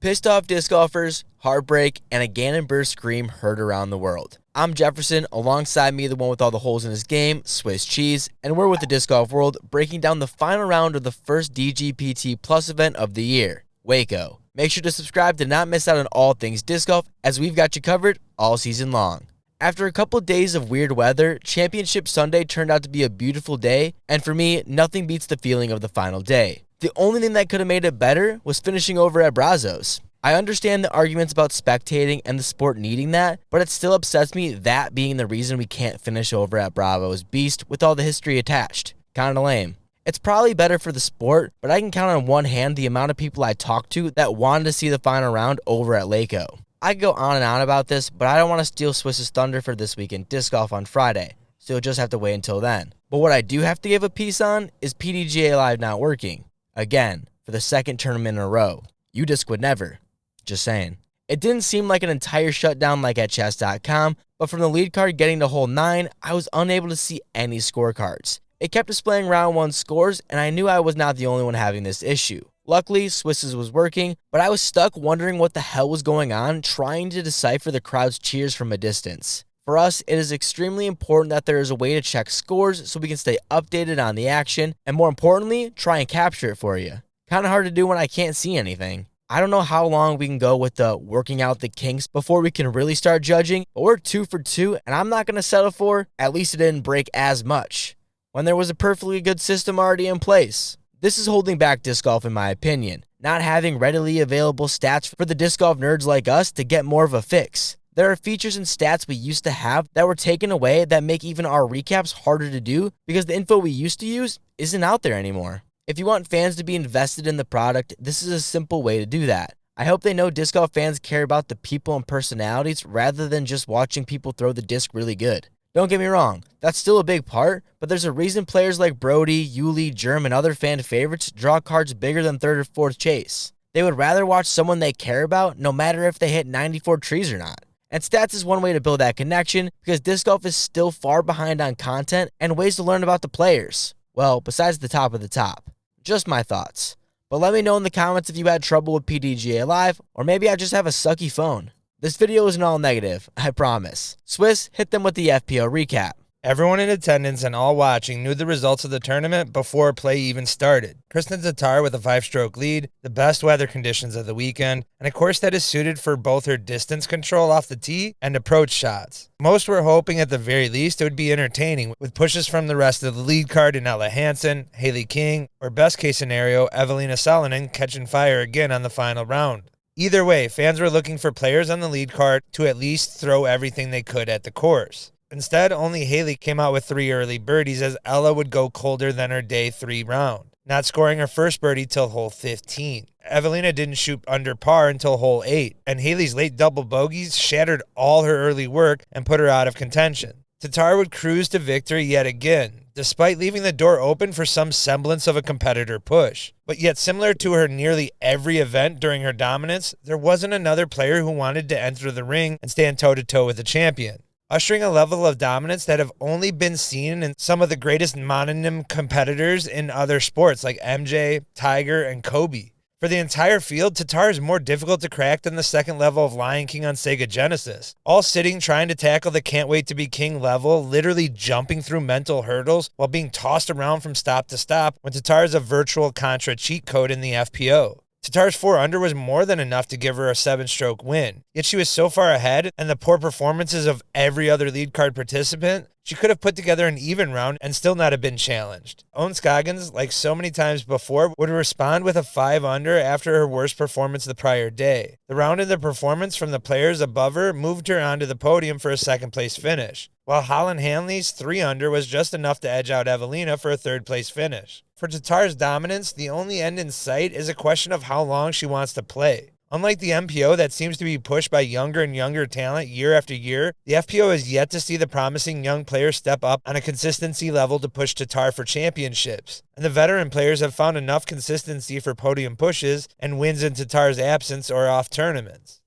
Pissed off disc golfers, heartbreak, and a Gannon-burst scream heard around the world. I'm Jefferson, alongside me the one with all the holes in his game, Swiss Cheese, and we're with the disc golf world, breaking down the final round of the first DGPT Plus event of the year, WACO. Make sure to subscribe to not miss out on all things disc golf, as we've got you covered all season long. After a couple days of weird weather, Championship Sunday turned out to be a beautiful day, and for me, nothing beats the feeling of the final day. The only thing that could have made it better was finishing over at Brazos. I understand the arguments about spectating and the sport needing that, but it still upsets me that being the reason we can't finish over at Bravo's Beast with all the history attached. Kinda lame. It's probably better for the sport, but I can count on one hand the amount of people I talked to that wanted to see the final round over at WACO. I could go on and on about this, but I don't want to steal Swiss's thunder for this weekend disc golf on Friday, so you'll just have to wait until then. But what I do have to give a piece on is PDGA Live not working. Again, for the second tournament in a row. You disc would never. Just saying. It didn't seem like an entire shutdown like at chess.com, but from the lead card getting to hole 9, I was unable to see any scorecards. It kept displaying round 1 scores, and I knew I was not the only one having this issue. Luckily, Swiss's was working, but I was stuck wondering what the hell was going on, trying to decipher the crowd's cheers from a distance. For us, it is extremely important that there is a way to check scores so we can stay updated on the action, and more importantly, try and capture it for you. Kinda hard to do when I can't see anything. I don't know how long we can go with the working out the kinks before we can really start judging, but we're 2 for 2, and I'm not going to settle for, at least it didn't break as much, when there was a perfectly good system already in place. This is holding back disc golf in my opinion, not having readily available stats for the disc golf nerds like us to get more of a fix. There are features and stats we used to have that were taken away that make even our recaps harder to do because the info we used to use isn't out there anymore. If you want fans to be invested in the product, this is a simple way to do that. I hope they know disc golf fans care about the people and personalities rather than just watching people throw the disc really good. Don't get me wrong, that's still a big part, but there's a reason players like Brody, Yuli, Germ, and other fan favorites draw cards bigger than 3rd or 4th chase. They would rather watch someone they care about no matter if they hit 94 trees or not. And stats is one way to build that connection because disc golf is still far behind on content and ways to learn about the players. Well, besides the top of the top. Just my thoughts. But let me know in the comments if you had trouble with PDGA Live, or maybe I just have a sucky phone. This video isn't all negative, I promise. Swiss, hit them with the FPO recap. Everyone in attendance and all watching knew the results of the tournament before play even started. Kristen Tatar with a 5-stroke lead, the best weather conditions of the weekend, and a course that is suited for both her distance control off the tee and approach shots. Most were hoping at the very least it would be entertaining, with pushes from the rest of the lead card in Ella Hansen, Haley King, or best case scenario, Evelina Salonen catching fire again on the final round. Either way, fans were looking for players on the lead card to at least throw everything they could at the course. Instead, only Haley came out with 3 early birdies as Ella would go colder than her day 3 round, not scoring her first birdie till hole 15. Evelina didn't shoot under par until hole 8, and Haley's late double bogeys shattered all her early work and put her out of contention. Tatar would cruise to victory yet again, despite leaving the door open for some semblance of a competitor push. But yet similar to her nearly every event during her dominance, there wasn't another player who wanted to enter the ring and stand toe-to-toe with the champion, ushering a level of dominance that have only been seen in some of the greatest mononym competitors in other sports like MJ, Tiger, and Kobe. For the entire field, Tatar is more difficult to crack than the second level of Lion King on Sega Genesis. All sitting trying to tackle the can't wait to be king level, literally jumping through mental hurdles while being tossed around from stop to stop when Tatar is a virtual Contra cheat code in the FPO. Tatar's 4 under was more than enough to give her a 7-stroke win, yet she was so far ahead and the poor performances of every other lead card participant, she could have put together an even round and still not have been challenged. Owen Scoggins, like so many times before, would respond with a 5 under after her worst performance the prior day. The round in the performance from the players above her moved her onto the podium for a 2nd place finish, while Holland Hanley's 3 under was just enough to edge out Evelina for a 3rd place finish. For Tatar's dominance, the only end in sight is a question of how long she wants to play. Unlike the MPO that seems to be pushed by younger and younger talent year after year, the FPO has yet to see the promising young players step up on a consistency level to push Tatar for championships. And the veteran players have found enough consistency for podium pushes and wins in Tatar's absence or off tournaments.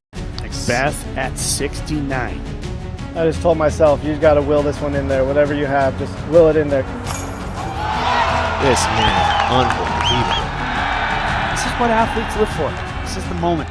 Beth at 69. I just told myself, you just got to will this one in there. Whatever you have, just will it in there. This man is unbelievable. This is what athletes live for. This is the moment.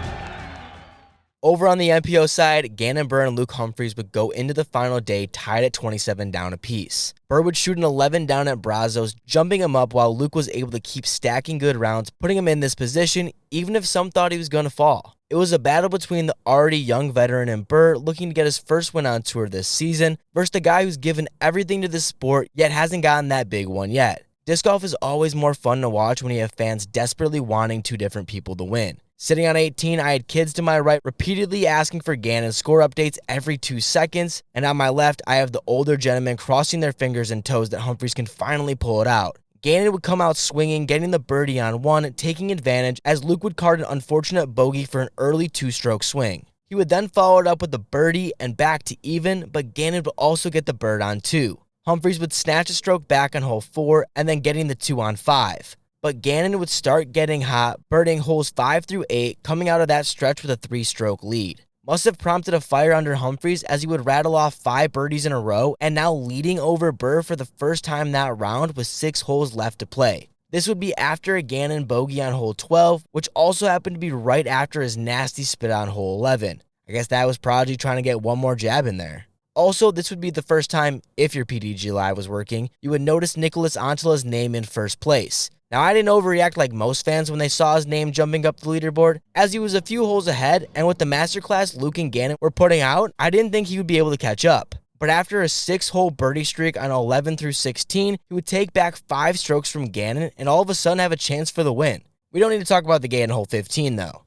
Over on the MPO side, Gannon Buhr and Luke Humphries would go into the final day tied at 27 down apiece. Buhr would shoot an 11 down at Brazos, jumping him up while Luke was able to keep stacking good rounds, putting him in this position even if some thought he was going to fall. It was a battle between the already young veteran and Buhr looking to get his first win on tour this season versus the guy who's given everything to the sport yet hasn't gotten that big one yet. Disc golf is always more fun to watch when you have fans desperately wanting two different people to win. Sitting on 18, I had kids to my right repeatedly asking for Gannon's score updates every 2 seconds, and on my left, I have the older gentlemen crossing their fingers and toes that Humphries can finally pull it out. Gannon would come out swinging, getting the birdie on one, taking advantage as Luke would card an unfortunate bogey for an early 2-stroke swing. He would then follow it up with a birdie and back to even, but Gannon would also get the bird on 2. Humphries would snatch a stroke back on hole 4 and then getting the 2 on 5. But Gannon would start getting hot, birding holes 5 through 8, coming out of that stretch with a 3-stroke lead. Must have prompted a fire under Humphries as he would rattle off 5 birdies in a row and now leading over Buhr for the first time that round with 6 holes left to play. This would be after a Gannon bogey on hole 12, which also happened to be right after his nasty spit on hole 11. I guess that was Prodigy trying to get one more jab in there. Also, this would be the first time, if your PDG Live was working, you would notice Nicholas Antila's name in first place. Now, I didn't overreact like most fans when they saw his name jumping up the leaderboard, as he was a few holes ahead, and with the masterclass Luke and Gannon were putting out, I didn't think he would be able to catch up. But after a 6-hole birdie streak on 11 through 16, he would take back 5 strokes from Gannon and all of a sudden have a chance for the win. We don't need to talk about the Gannon hole 15 though.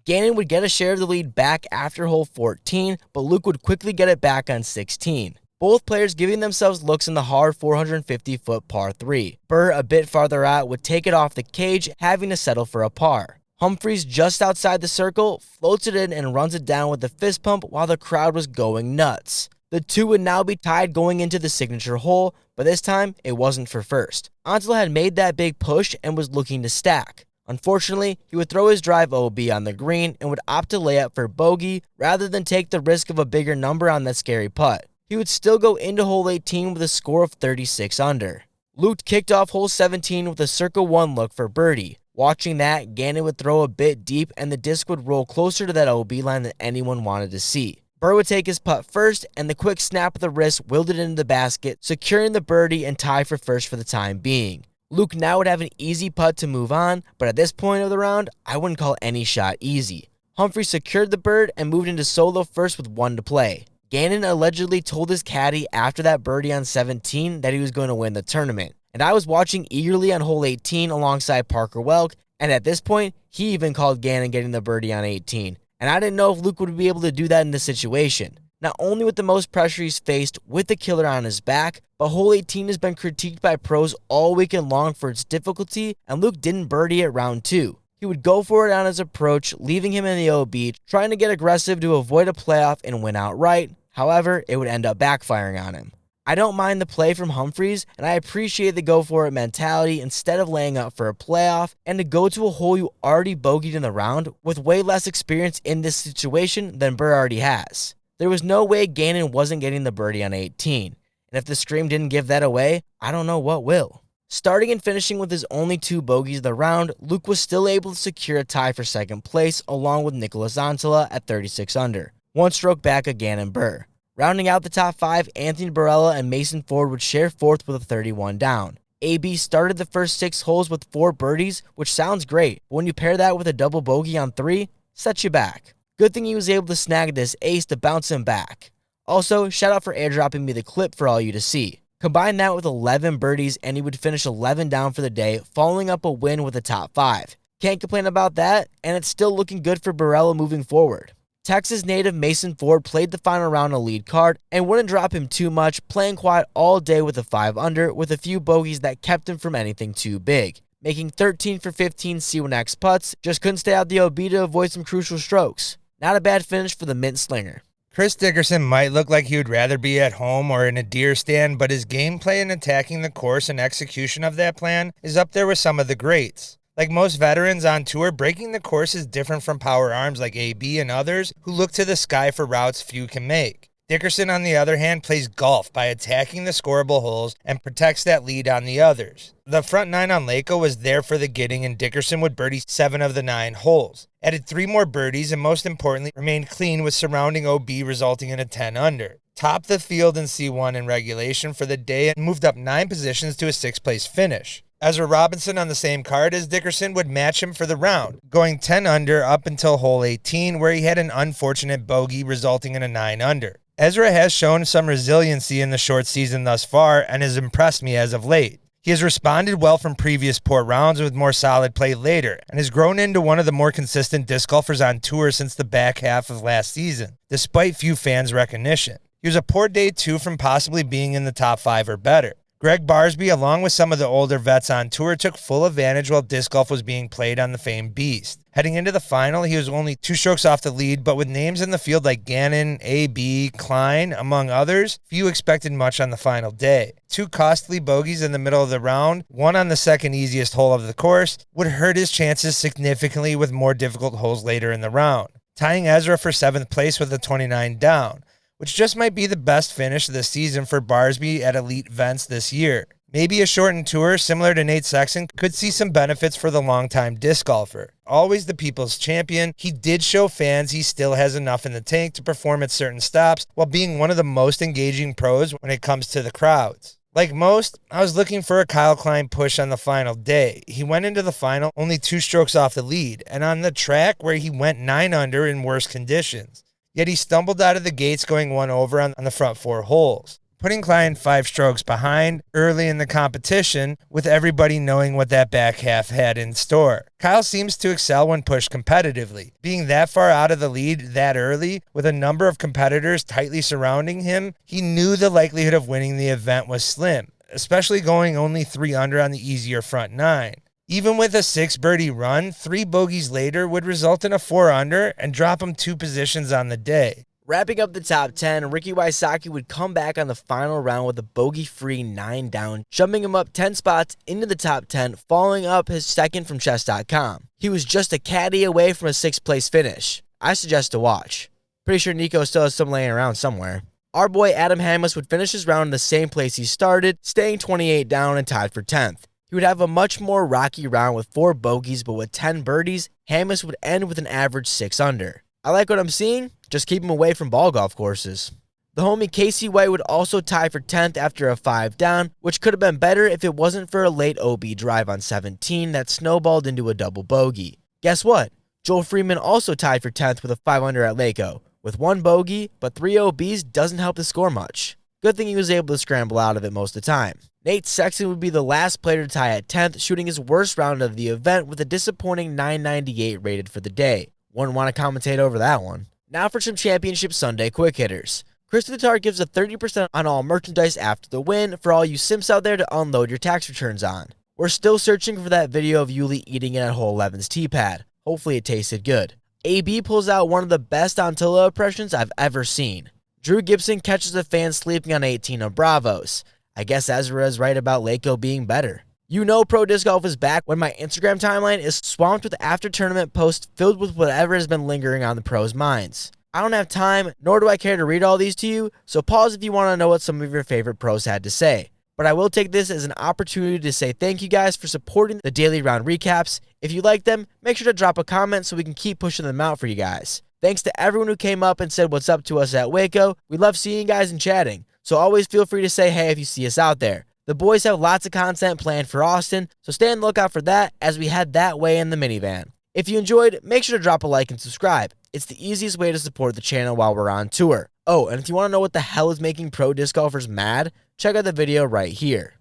Gannon would get a share of the lead back after hole 14, but Luke would quickly get it back on 16. Both players giving themselves looks in the hard 450-foot par 3. Buhr, a bit farther out, would take it off the cage, having to settle for a par. Humphries, just outside the circle, floats it in and runs it down with a fist pump while the crowd was going nuts. The two would now be tied going into the signature hole, but this time, it wasn't for first. Antila had made that big push and was looking to stack. Unfortunately, he would throw his drive OB on the green and would opt to lay up for bogey rather than take the risk of a bigger number on that scary putt. He would still go into hole 18 with a score of 36 under. Luke kicked off hole 17 with a circa 1 look for birdie. Watching that, Gannon would throw a bit deep and the disc would roll closer to that OB line than anyone wanted to see. Buhr would take his putt first, and the quick snap of the wrist willed it into the basket, securing the birdie and tie for first for the time being. Luke now would have an easy putt to move on, but at this point of the round, I wouldn't call any shot easy. Humphrey secured the bird and moved into solo first with 1 to play. Gannon allegedly told his caddy after that birdie on 17 that he was going to win the tournament, and I was watching eagerly on hole 18 alongside Parker Welk, and at this point, he even called Gannon getting the birdie on 18, and I didn't know if Luke would be able to do that in this situation. Not only with the most pressure he's faced with the killer on his back, but hole 18 has been critiqued by pros all weekend long for its difficulty, and Luke didn't birdie it round 2. He would go for it on his approach, leaving him in the OB, trying to get aggressive to avoid a playoff and win outright. However, it would end up backfiring on him. I don't mind the play from Humphries, and I appreciate the go-for-it mentality instead of laying up for a playoff, and to go to a hole you already bogeyed in the round with way less experience in this situation than Buhr already has. There was no way Gannon wasn't getting the birdie on 18, and if the stream didn't give that away, I don't know what will. Starting and finishing with his only 2 bogeys of the round, Luke was still able to secure a tie for second place along with Nicholas Antila at 36 under, 1 stroke back of Gannon Buhr. Rounding out the top 5, Anthony Barella and Mason Ford would share 4th with a 31 down. AB started the first 6 holes with 4 birdies, which sounds great, but when you pair that with a double bogey on 3, sets you back. Good thing he was able to snag this ace to bounce him back. Also, shout out for airdropping me the clip for all you to see. Combine that with 11 birdies and he would finish 11 down for the day, following up a win with a top 5. Can't complain about that, and it's still looking good for Barella moving forward. Texas native Mason Ford played the final round a lead card and wouldn't drop him too much, playing quiet all day with a 5 under with a few bogeys that kept him from anything too big. Making 13 for 15 C1X putts, just couldn't stay out the OB to avoid some crucial strokes. Not a bad finish for the mint slinger. Chris Dickerson might look like he would rather be at home or in a deer stand, but his gameplay in attacking the course and execution of that plan is up there with some of the greats. Like most veterans on tour, breaking the course is different from power arms like AB and others who look to the sky for routes few can make. Dickerson, on the other hand, plays golf by attacking the scoreable holes and protects that lead on the others. The front nine on WACO was there for the getting, and Dickerson would birdie 7 of the 9 holes. Added 3 more birdies, and most importantly, remained clean with surrounding OB, resulting in a 10 under. Topped the field in C1 in regulation for the day and moved up 9 positions to a 6th place finish. Ezra Robinson, on the same card as Dickerson, would match him for the round, going 10 under up until hole 18, where he had an unfortunate bogey, resulting in a 9 under. Ezra has shown some resiliency in the short season thus far and has impressed me as of late. He has responded well from previous poor rounds with more solid play later, and has grown into one of the more consistent disc golfers on tour since the back half of last season, despite few fans' recognition. He was a poor day 2 from possibly being in the top 5 or better. Greg Barsby, along with some of the older vets on tour, took full advantage while disc golf was being played on the famed Beast. Heading into the final, he was only 2 strokes off the lead, but with names in the field like Gannon, AB, Klein, among others, few expected much on the final day. 2 costly bogeys in the middle of the round, one on the second easiest hole of the course, would hurt his chances significantly with more difficult holes later in the round, tying Ezra for 7th place with a 29 down, which just might be the best finish of the season for Barsby at elite events this year. Maybe a shortened tour similar to Nate Sexton could see some benefits for the longtime disc golfer. Always the people's champion, he did show fans he still has enough in the tank to perform at certain stops while being one of the most engaging pros when it comes to the crowds. Like most, I was looking for a Kyle Klein push on the final day. He went into the final only 2 strokes off the lead, and on the track where he went 9 under in worse conditions. Yet he stumbled out of the gates going 1 over on the front 4 holes, putting Klein 5 strokes behind early in the competition, with everybody knowing what that back half had in store. Kyle seems to excel when pushed competitively. Being that far out of the lead that early, with a number of competitors tightly surrounding him, he knew the likelihood of winning the event was slim, especially going only 3 under on the easier front 9. Even with a 6 birdie run, 3 bogeys later would result in a 4 under and drop him 2 positions on the day. Wrapping up the top 10, Ricky Wysocki would come back on the final round with a bogey-free 9 down, jumping him up 10 spots into the top 10, following up his second from chess.com. He was just a caddy away from a 6th place finish. I suggest to watch. Pretty sure Nico still has some laying around somewhere. Our boy Adam Hamlis would finish his round in the same place he started, staying 28 down and tied for 10th. He would have a much more rocky round with 4 bogeys, but with 10 birdies, Hamlis would end with an average 6 under. I like what I'm seeing, just keep him away from ball golf courses. The homie Casey White would also tie for 10th after a 5 down, which could have been better if it wasn't for a late OB drive on 17 that snowballed into a double bogey. Guess what? Joel Freeman also tied for 10th with a 5 under at WACO. With 1 bogey, but 3 OBs doesn't help the score much. Good thing he was able to scramble out of it most of the time. Nate Sexton would be the last player to tie at 10th, shooting his worst round of the event with a disappointing 998 rated for the day. Wouldn't want to commentate over that one. Now for some Championship Sunday quick hitters. Chris Tatar gives a 30% on all merchandise after the win for all you simps out there to unload your tax returns on. We're still searching for that video of Yuli eating it at Hole 11's tee pad. Hopefully it tasted good. AB pulls out one of the best Antilla impressions I've ever seen. Drew Gibson catches a fan sleeping on 18 of Bravos. I guess Ezra is right about WACO being better. You know Pro Disc Golf is back when my Instagram timeline is swamped with after-tournament posts filled with whatever has been lingering on the pros' minds. I don't have time, nor do I care to read all these to you, so pause if you want to know what some of your favorite pros had to say. But I will take this as an opportunity to say thank you guys for supporting the daily round recaps. If you like them, make sure to drop a comment so we can keep pushing them out for you guys. Thanks to everyone who came up and said what's up to us at WACO. We love seeing you guys and chatting. So always feel free to say hey if you see us out there. The boys have lots of content planned for Austin, so stay on the lookout for that as we head that way in the minivan. If you enjoyed, make sure to drop a like and subscribe. It's the easiest way to support the channel while we're on tour. Oh, and if you want to know what the hell is making pro disc golfers mad, check out the video right here.